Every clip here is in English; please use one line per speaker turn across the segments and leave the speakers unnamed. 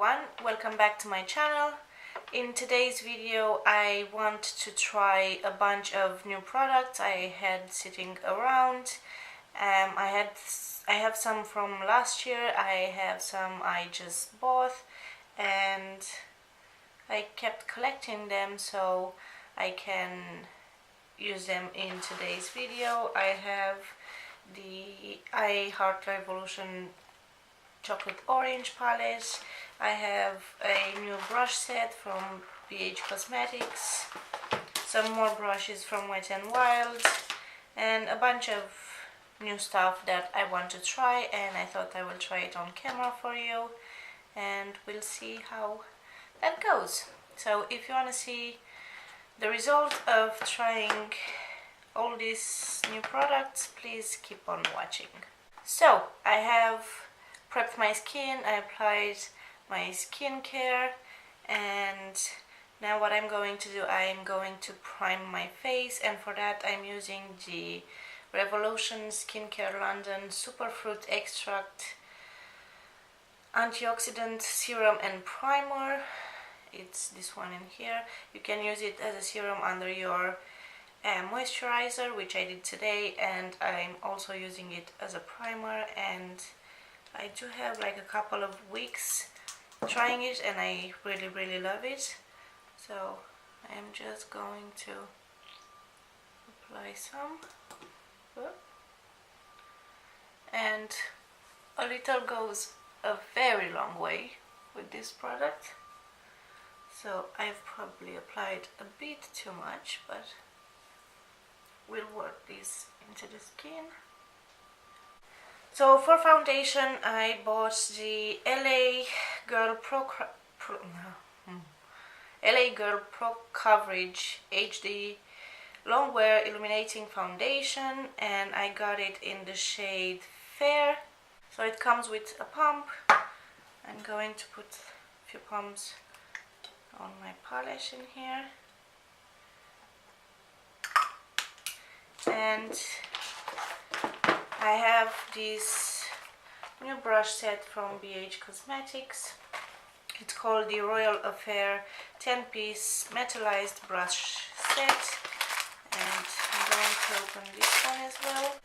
everyone, welcome back to my channel. In today's video I want to try a bunch of new products I had sitting around. I have some from last year, I have some I just bought, and I kept collecting them so I can use them in today's video. I have the I Heart Revolution chocolate orange palette. I have a new brush set from BH Cosmetics, some more brushes from Wet n Wild, and a bunch of new stuff that I want to try, and I thought I will try it on camera for you and we'll see how that goes. So if you want to see the result of trying all these new products, please keep on watching. So I have prepped my skin, I applied my skincare, and now what I'm going to do, I'm going to prime my face, and for that I'm using the Revolution Skincare London Superfruit Extract Antioxidant Serum and Primer. It's this one in here. You can use it as a serum under your moisturizer, which I did today, and I'm also using it as a primer, and I do have like a couple of weeks trying it and I really love it. So I'm just going to apply some, and a little goes a very long way with this product. So I've probably applied a bit too much, but we'll work this into the skin. So for foundation I bought the LA Girl Pro Coverage HD Long Wear Illuminating Foundation, and I got it in the shade Fair. So it comes with a pump. I'm going to put a few pumps on my palette in here, and I have this new brush set from BH Cosmetics. It's called the Royal Affair 10-piece metallized brush set, and I'm going to open this one as well.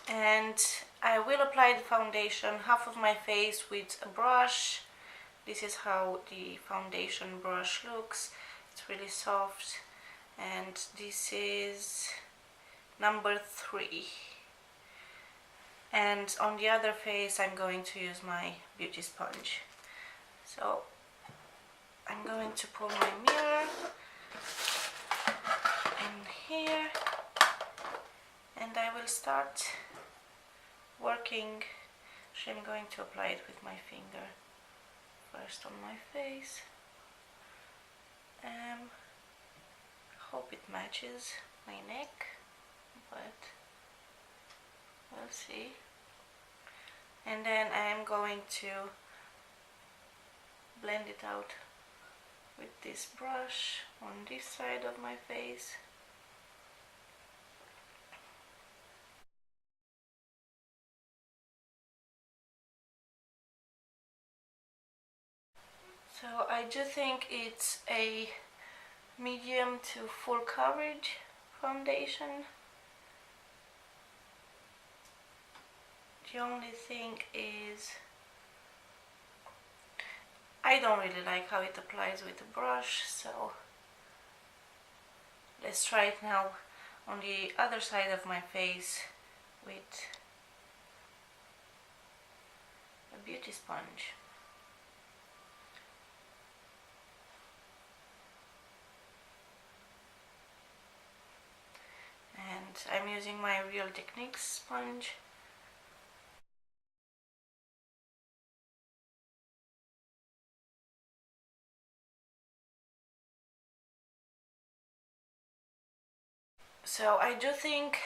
And I will apply the foundation half of my face with a brush. This is how the foundation brush looks. It's really soft, and this is number 3. And on the other face I'm going to use my beauty sponge. So I'm going to pull my mirror in here, and I will start working. So I'm going to apply it with my finger first on my face. Hope it matches my neck, but we'll see. And then I am going to blend it out with this brush on this side of my face. So I do think it's a medium to full coverage foundation. The only thing is I don't really like how it applies with a brush, so let's try it now on the other side of my face with a beauty sponge. And I'm using my Real Techniques sponge. So I do think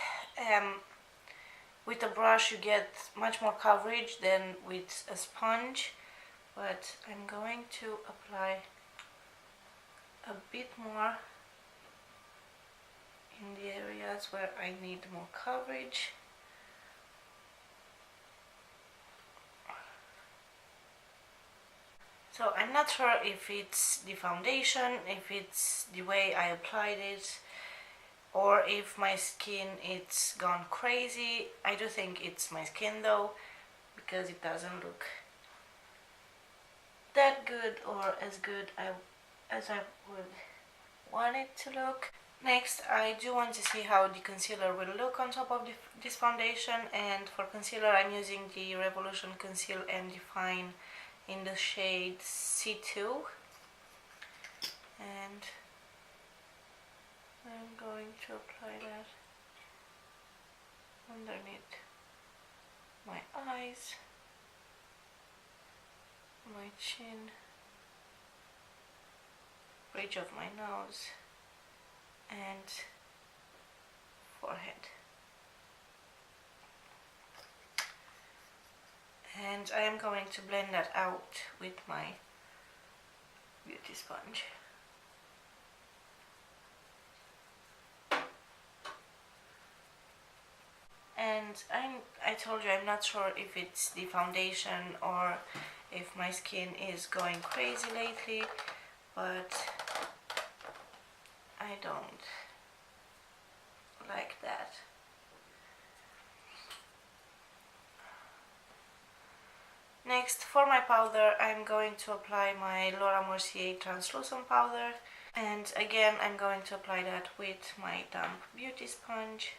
with a brush you get much more coverage than with a sponge, but I'm going to apply a bit more in the areas where I need more coverage. So I'm not sure if it's the foundation, if it's the way I applied it, or if my skin it's gone crazy. I do think it's my skin though, because it doesn't look that good or as good as I would want it to look. Next, I do want to see how the concealer will look on top of this foundation, and for concealer I'm using the Revolution Conceal and Define in the shade C2, and I'm going to apply that underneath my eyes, my chin, bridge of my nose, and forehead. And I am going to blend that out with my beauty sponge. And I told you I'm not sure if it's the foundation or if my skin is going crazy lately, but I don't like that. Next, for my powder, I'm going to apply my Laura Mercier translucent powder, and again I'm going to apply that with my damp beauty sponge.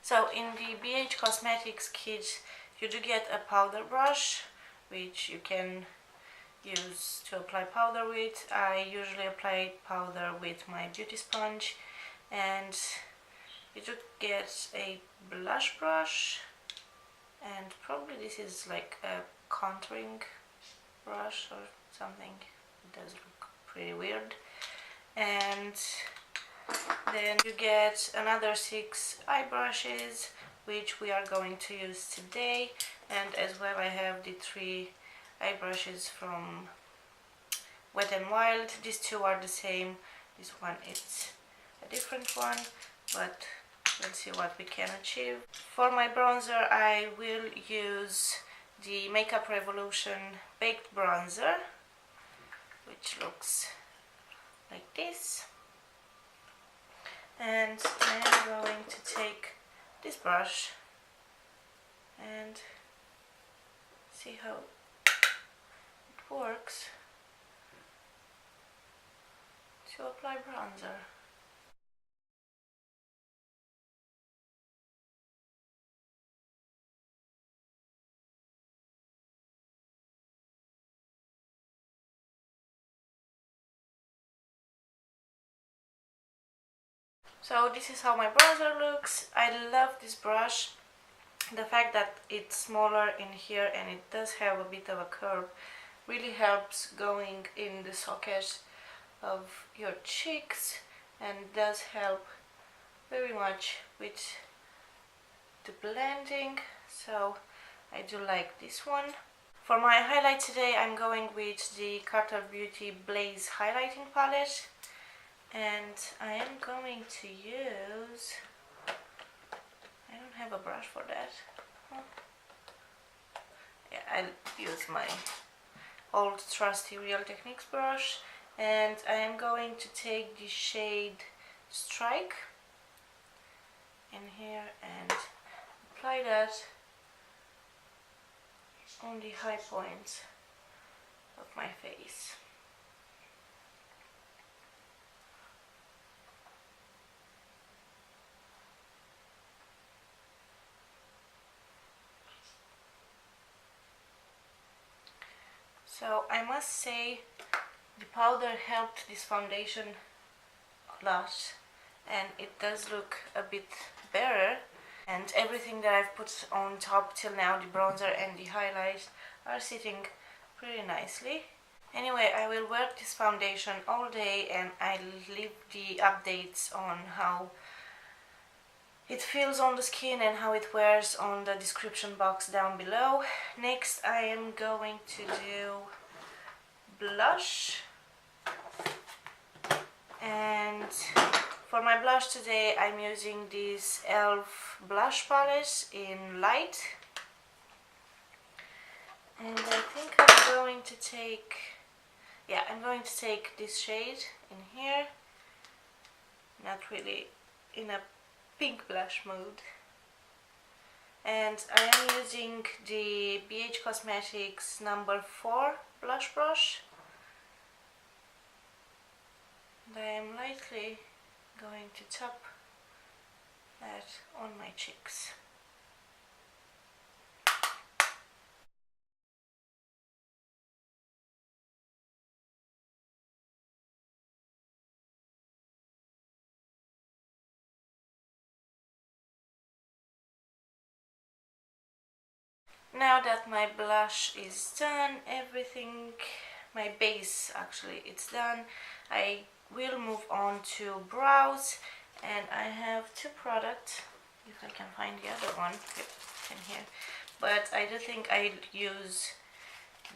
So in the BH Cosmetics kit you do get a powder brush which you can use to apply powder with. I usually apply powder with my beauty sponge, and you do get a blush brush, and probably this is like a contouring brush or something. It does look pretty weird. And then you get another 6 eye brushes which we are going to use today, and as well I have the 3 eye brushes from Wet n Wild. These 2 are the same, this one is a different one, but let's see what we can achieve. For my bronzer I will use the Makeup Revolution Baked Bronzer, which looks like this. And I'm going to take this brush and see how it works to apply bronzer. So this is how my bronzer looks. I love this brush. The fact that it's smaller in here and it does have a bit of a curve really helps going in the socket of your cheeks, and does help very much with the blending, so I do like this one. For my highlight today I'm going with the Carter Beauty Blaze highlighting palette, and I am going to use, I don't have a brush for that. Yeah, I'll use my old trusty Real Techniques brush, and I am going to take the shade Strike in here and apply that on the high points of my face. So I must say the powder helped this foundation a lot, and it does look a bit better, and everything that I've put on top till now, the bronzer and the highlight, are sitting pretty nicely. Anyway, I will wear this foundation all day, and I'll leave the updates on how it feels on the skin and how it wears on the description box down below. Next I am going to do blush, and For my blush today, I'm using this e.l.f. blush palette in light. And I think I'm going to take, this shade in here. Not really in a pink blush mood. And I am using the BH Cosmetics number 4 blush brush. And I am lightly going to tap that on my cheeks. Now that my blush is done, my base actually, it's done, I will move on to brows, and I have two products, if I can find the other one, in here, but I do think I'll use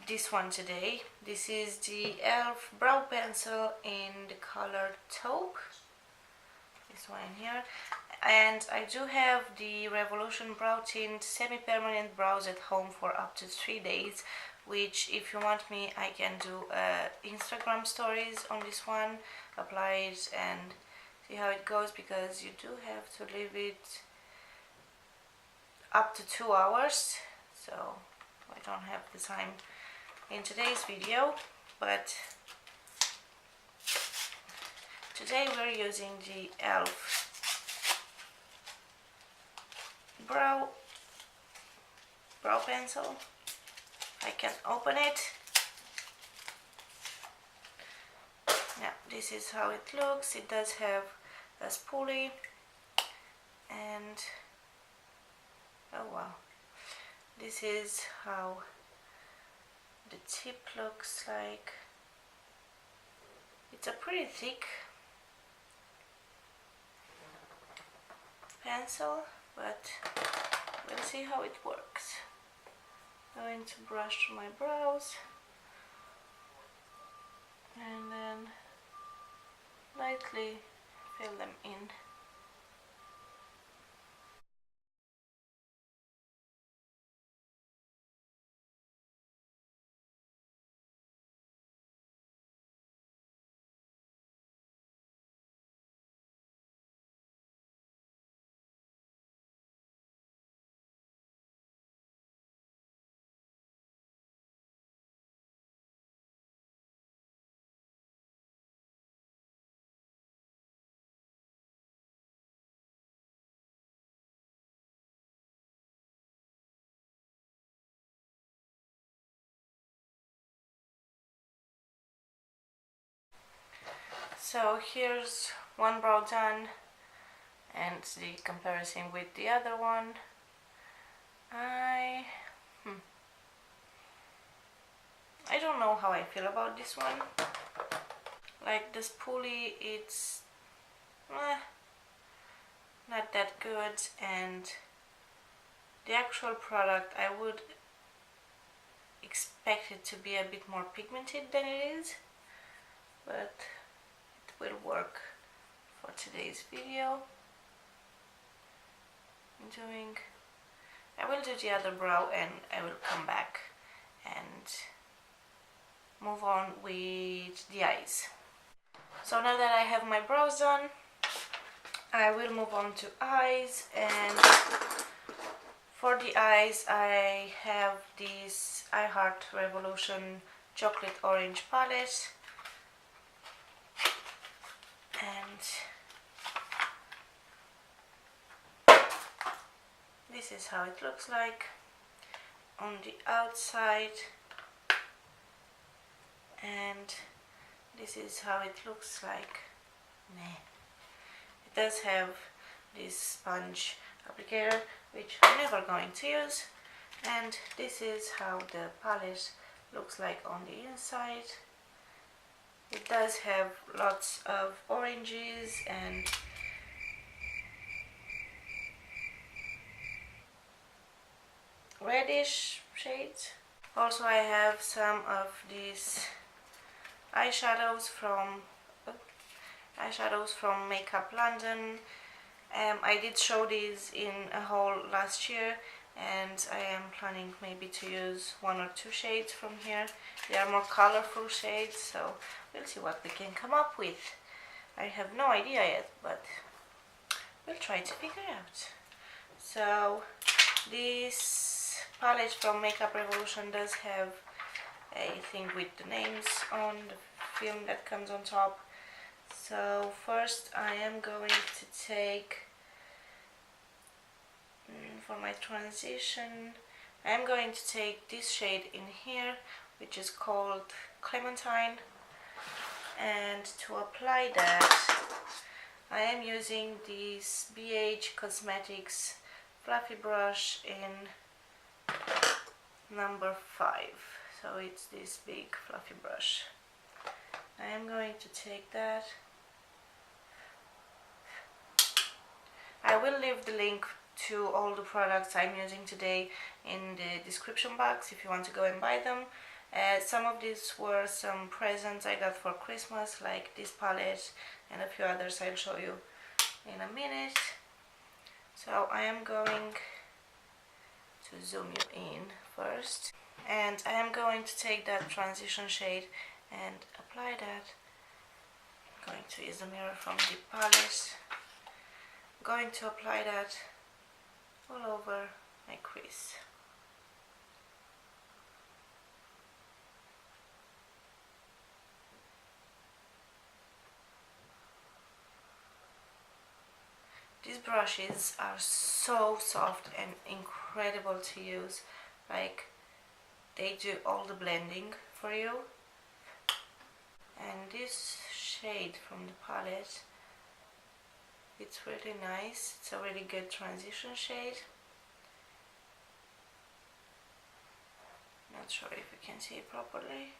this one today. This is the e.l.f. brow pencil in the color taupe, this one in here. And I do have the Revolution Brow Tint Semi-Permanent Brows at Home for up to 3 days, which if you want me, I can do Instagram stories on this one, apply it and see how it goes, because you do have to leave it up to 2 hours, so I don't have the time in today's video, but today we're using the e.l.f. brow pencil. I can open it. Yeah, this is how it looks. It does have a spoolie, and oh wow, this is how the tip looks like. It's a pretty thick pencil, but we'll see how it works. Going to brush my brows and then lightly fill them in. So here's one brow done, and the comparison with the other one. I don't know how I feel about this one. Like the spoolie, it's not that good, and the actual product, I would expect it to be a bit more pigmented than it is, but it will work for today's video. I will do the other brow and I will come back and move on with the eyes. So now that I have my brows done, I will move on to eyes, and for the eyes I have this I Heart Revolution Chocolate Orange palette, and this is how it looks like on the outside, and this is how it looks like. It does have this sponge applicator, which I'm never going to use, and this is how the palette looks like on the inside. It does have lots of oranges and reddish shades. Also, I have some of these eyeshadows from eyeshadows from Makeup London. I did show these in a haul last year, and I am planning maybe to use 1 or 2 shades from here. They are more colorful shades, so we'll see what we can come up with. I have no idea yet, but we'll try to figure out. So this palette from Makeup Revolution does have a thing with the names on the film that comes on top. So first I am going to take, for my transition, I am going to take this shade in here, which is called Clementine, and to apply that I am using this BH Cosmetics fluffy brush in number 5. So it's this big fluffy brush. I am going to take that. I will leave the link to all the products I'm using today in the description box if you want to go and buy them. Some of these were some presents I got for Christmas, like this palette and a few others I'll show you in a minute. So I am going to zoom you in first, and I am going to take that transition shade and apply that. I'm going to use the mirror from the palette. I'm going to apply that all over my crease. These brushes are so soft and incredible to use. Like, they do all the blending for you. And this shade from the palette, it's really nice. It's a really good transition shade. Not sure if you can see it properly.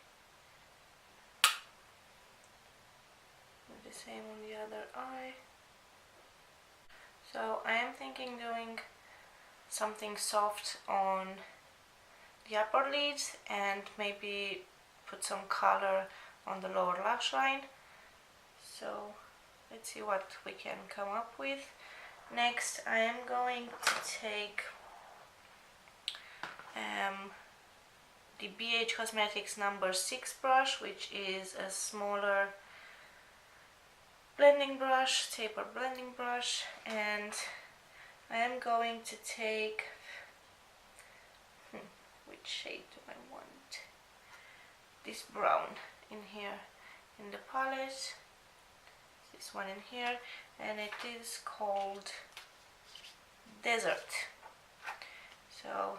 Do the same on the other eye. So I am thinking doing something soft on the upper lid and maybe put some color on the lower lash line. So let's see what we can come up with. Next I am going to take the BH Cosmetics number 6 brush, which is a smaller blending brush, taper blending brush, and I am going to take, which shade do I want? This brown in here in the palette, this one in here, and it is called Desert. So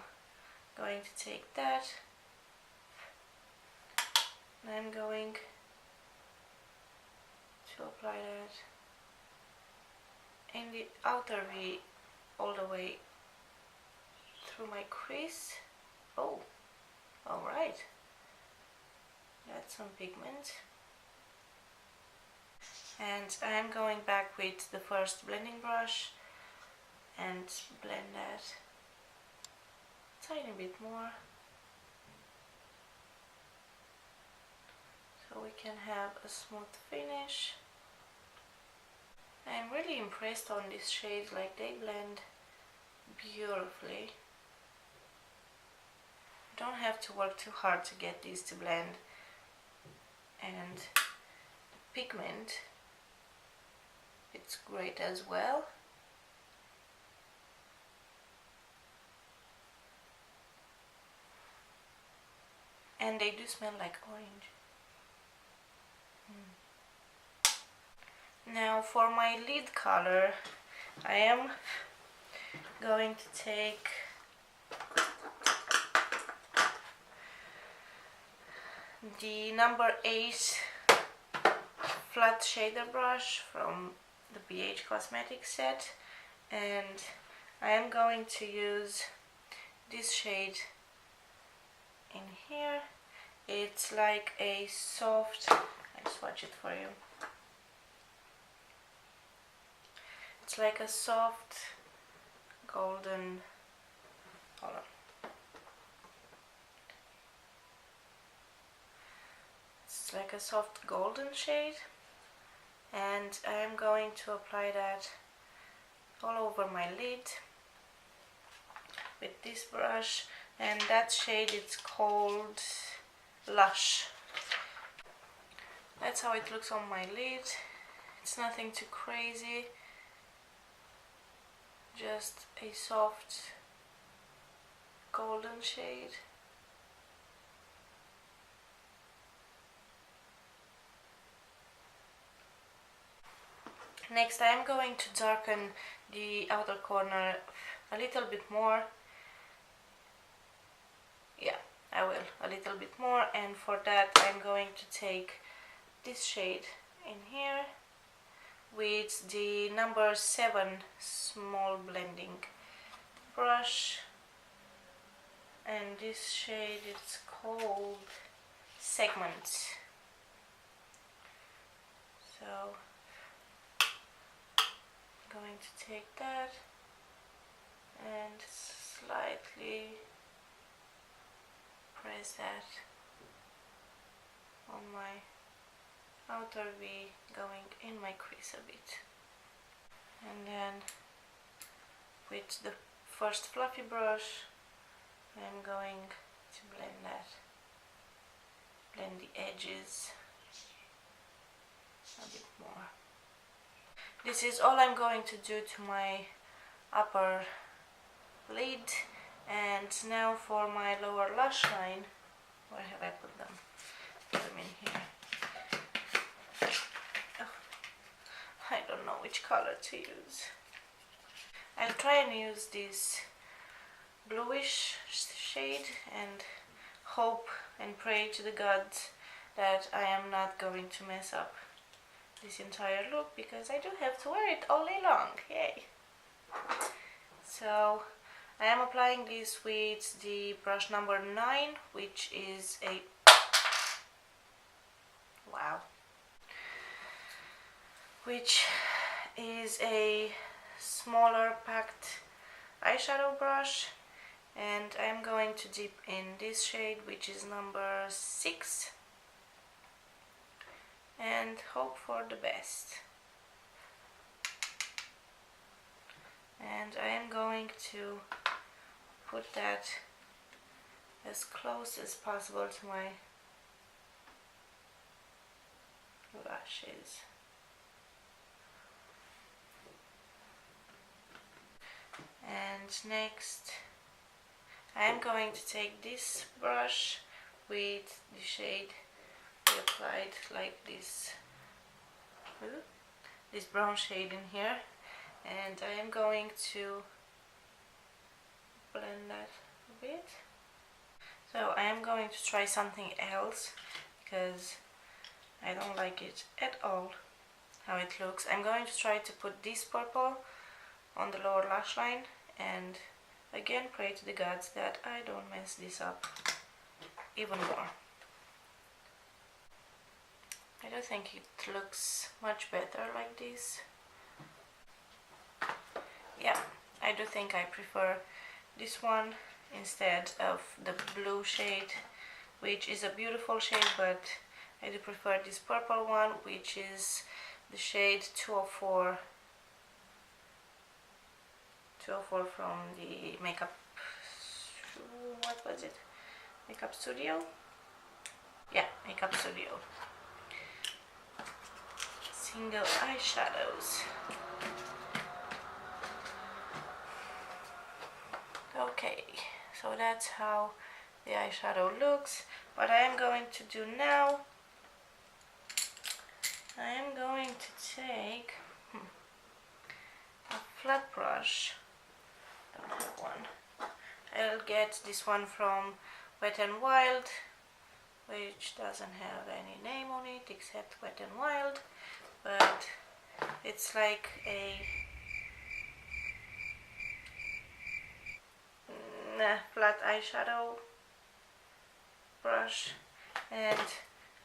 I'm going to take that, and I'm going to apply that in the outer V all the way through my crease. Oh, alright. That's some pigment. And I am going back with the first blending brush and blend that a tiny bit more, so we can have a smooth finish. I'm really impressed on these shades, like they blend beautifully. You don't have to work too hard to get these to blend, and the pigment, it's great as well. And they do smell like orange. Now for my lid color, I am going to take the number 8 flat shader brush from the BH Cosmetics set, and I am going to use this shade in here. It's like a soft, I'll swatch it for you. It's like a soft golden, hold on. It's like a soft golden shade, and I am going to apply that all over my lid with this brush, and that shade it's called Lush. That's how it looks on my lid. It's nothing too crazy, just a soft golden shade. Next I am going to darken the outer corner a little bit more. Yeah, I will, a little bit more, and for that I'm going to take this shade in here with the number 7 small blending brush, and this shade is called Segment. So I'm going to take that and slightly press that on my outer V, going in my crease a bit, and then with the first fluffy brush I'm going to blend the edges a bit more. This is all I'm going to do to my upper lid, and now for my lower lash line. Where have I put them? Put them in here. I don't know which color to use. I'll try and use this bluish shade and hope and pray to the gods that I am not going to mess up this entire look, because I do have to wear it all day long. Yay! So I am applying this with the brush number 9, which is a smaller packed eyeshadow brush, and I'm going to dip in this shade, which is number 6, and hope for the best. And I am going to put that as close as possible to my lashes. And next I am going to take this brush with the shade we applied, like this brown shade in here, and I am going to blend that a bit. So I am going to try something else because I don't like it at all how it looks. I'm going to try to put this purple on the lower lash line, and again pray to the gods that I don't mess this up even more. I do think it looks much better like this. Yeah, I do think I prefer this one instead of the blue shade, which is a beautiful shade, but I do prefer this purple one, which is the shade 204 from the Makeup, what was it? Makeup Studio? Yeah, Makeup Studio. Single eyeshadows. Okay, so that's how the eyeshadow looks. What I am going to do now, I am going to take a flat brush. Don't have one. I'll get this one from Wet n Wild, which doesn't have any name on it except Wet n Wild, but it's like a flat eyeshadow brush, and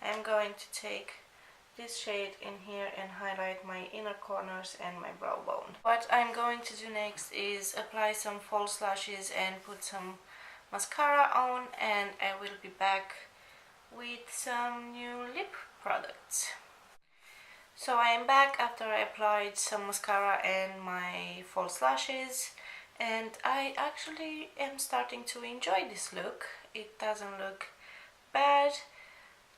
I'm going to take this shade in here and highlight my inner corners and my brow bone. What I'm going to do next is apply some false lashes and put some mascara on, and I will be back with some new lip products. So I am back after I applied some mascara and my false lashes, and I actually am starting to enjoy this look. It doesn't look bad.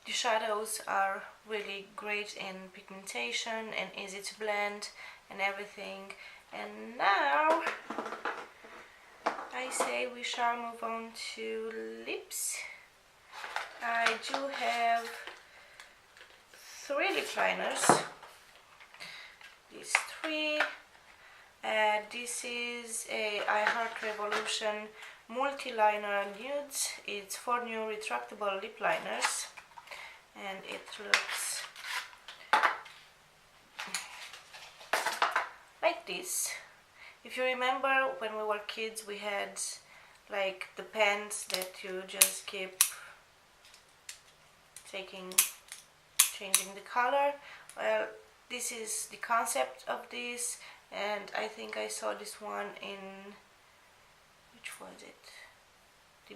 The shadows are really great in pigmentation and easy to blend and everything. And now I say we shall move on to lips. I do have 3 lip liners. These 3. This is a I Heart Revolution multi-liner nudes. It's 4 new retractable lip liners, and it looks like this. If you remember, when we were kids, we had like the pens that you just keep changing the color. Well, this is the concept of this, and I think I saw this one in, which was it? The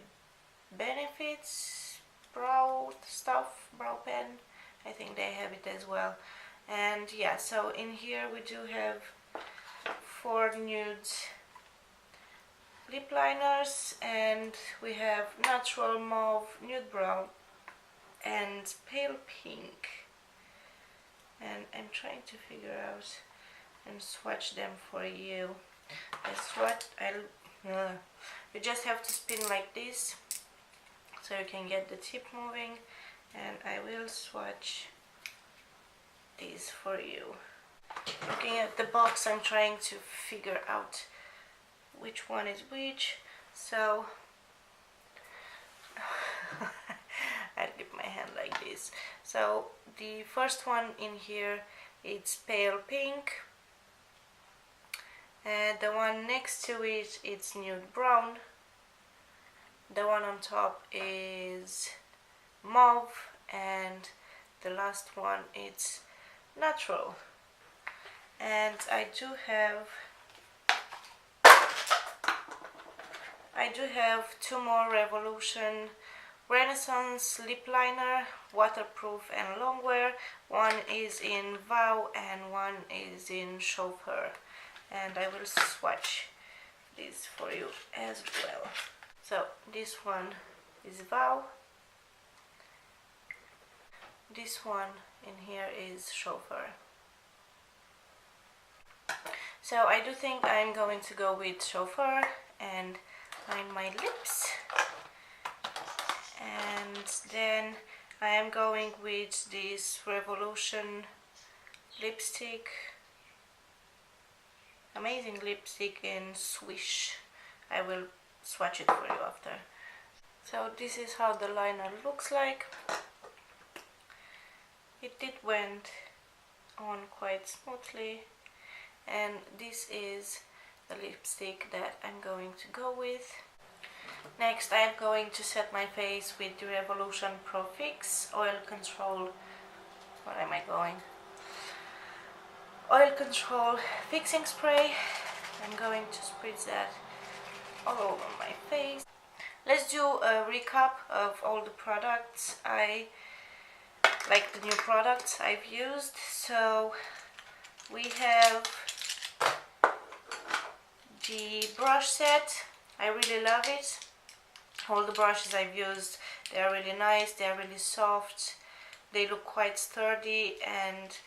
Benefits brow stuff, brow pen. I think they have it as well. And yeah, so in here we do have 4 nude lip liners, and we have natural mauve, nude brown, and pale pink. And I'm trying to figure out and swatch them for you. You just have to spin like this so you can get the tip moving, and I will swatch these for you. Looking at the box, I'm trying to figure out which one is which, so I'll keep my hand like this. So the first one in here, it's pale pink, and the one next to it, it's nude brown. The one on top is mauve, and the last one, it's natural. And I do have 2 more Revolution Renaissance lip liner, waterproof and long wear. One is in Vow and one is in Chauffeur, and I will swatch these for you as well. So this one is Vow, this one in here is Chauffeur. So I do think I'm going to go with Chauffeur and line my lips, and then I am going with this Revolution lipstick, amazing lipstick in Swish. I will swatch it for you after. So this is how the liner looks like. It did went on quite smoothly, and this is the lipstick that I'm going to go with. Next, I'm going to set my face with the Revolution Pro Fix Oil Control. Where am I going? Oil Control Fixing Spray. I'm going to spritz that all over my face. Let's do a recap of all the products like the new products I've used. So we have the brush set. I really love it. All the brushes I've used, they are really nice, they are really soft, they look quite sturdy, and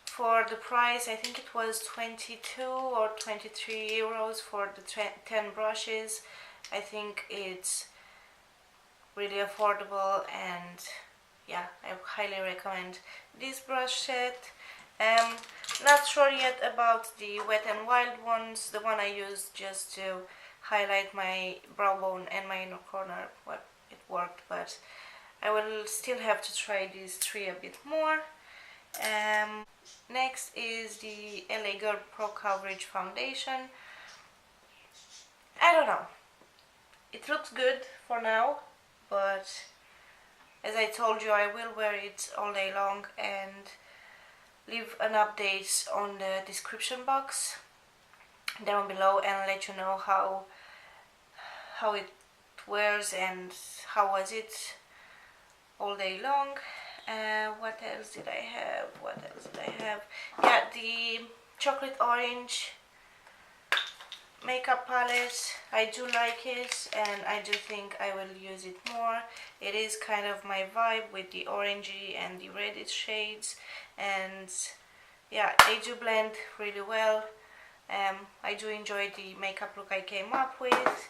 for the price, I think it was 22 or 23 euros for the 10 brushes. I think it's really affordable, and yeah, I highly recommend this brush set. Not sure yet about the Wet n Wild ones, the one I used just to highlight my brow bone and my inner corner. Well, it worked, but I will still have to try these 3 a bit more. Next is the LA Girl Pro Coverage Foundation. I don't know, it looks good for now, but as I told you, I will wear it all day long and leave an update on the description box down below and let you know how it wears and how was it all day long. What else did I have? Yeah, the chocolate orange makeup palette. I do like it, and I do think I will use it more. It is kind of my vibe with the orangey and the reddish shades, and yeah, they do blend really well. I do enjoy the makeup look I came up with.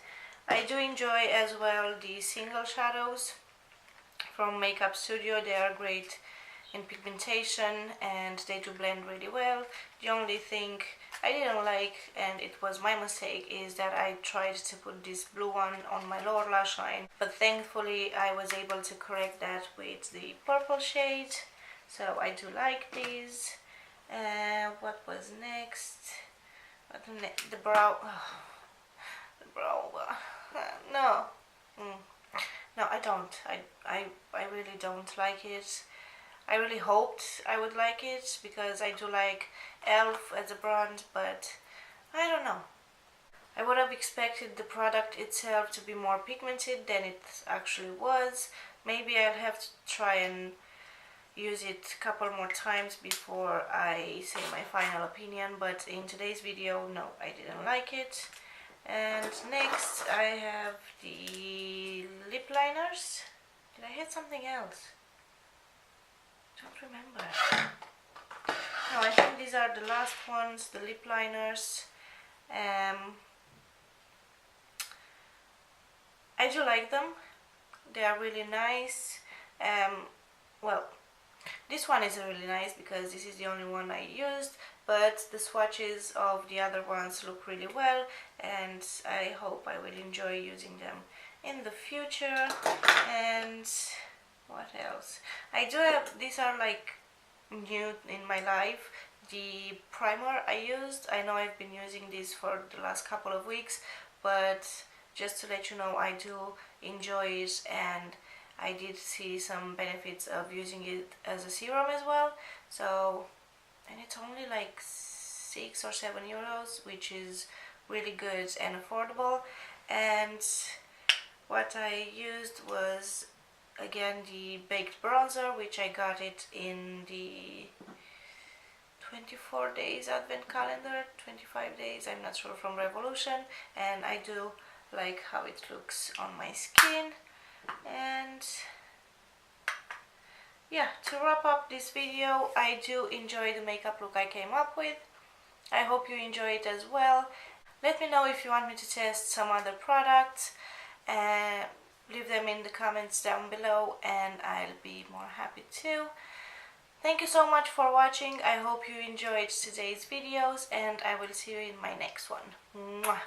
I do enjoy as well the single shadows from Makeup Studio. They are great in pigmentation and they do blend really well. The only thing I didn't like, and it was my mistake, is that I tried to put this blue one on my lower lash line, but thankfully I was able to correct that with the purple shade, so I do like these. What was next? The brow. Oh, the brow. No. No, I don't. I really don't like it. I really hoped I would like it because I do like e.l.f. as a brand, but I don't know. I would have expected the product itself to be more pigmented than it actually was. Maybe I'll have to try and use it a couple more times before I say my final opinion, but in today's video, no, I didn't like it. And next I have the lip liners. Did I hit something else? Don't remember. No, I think these are the last ones, the lip liners. I do like them. They are really nice. Well, this one is really nice because this is the only one I used, but the swatches of the other ones look really well, and I hope I will enjoy using them in the future. And what else? I do have, these are like new in my life, the primer I used. I know I've been using this for the last couple of weeks, but just to let you know, I do enjoy it, and I did see some benefits of using it as a serum as well. So, and it's only like 6 or 7 euros, which is really good and affordable. And what I used was again the baked bronzer, which I got it in the 24 days advent calendar, 25 days, I'm not sure, from Revolution, and I do like how it looks on my skin. And yeah, to wrap up this video, I do enjoy the makeup look I came up with. I hope you enjoy it as well. Let me know if you want me to test some other products. Leave them in the comments down below and I'll be more happy too. Thank you so much for watching. I hope you enjoyed today's videos and I will see you in my next one. Mwah.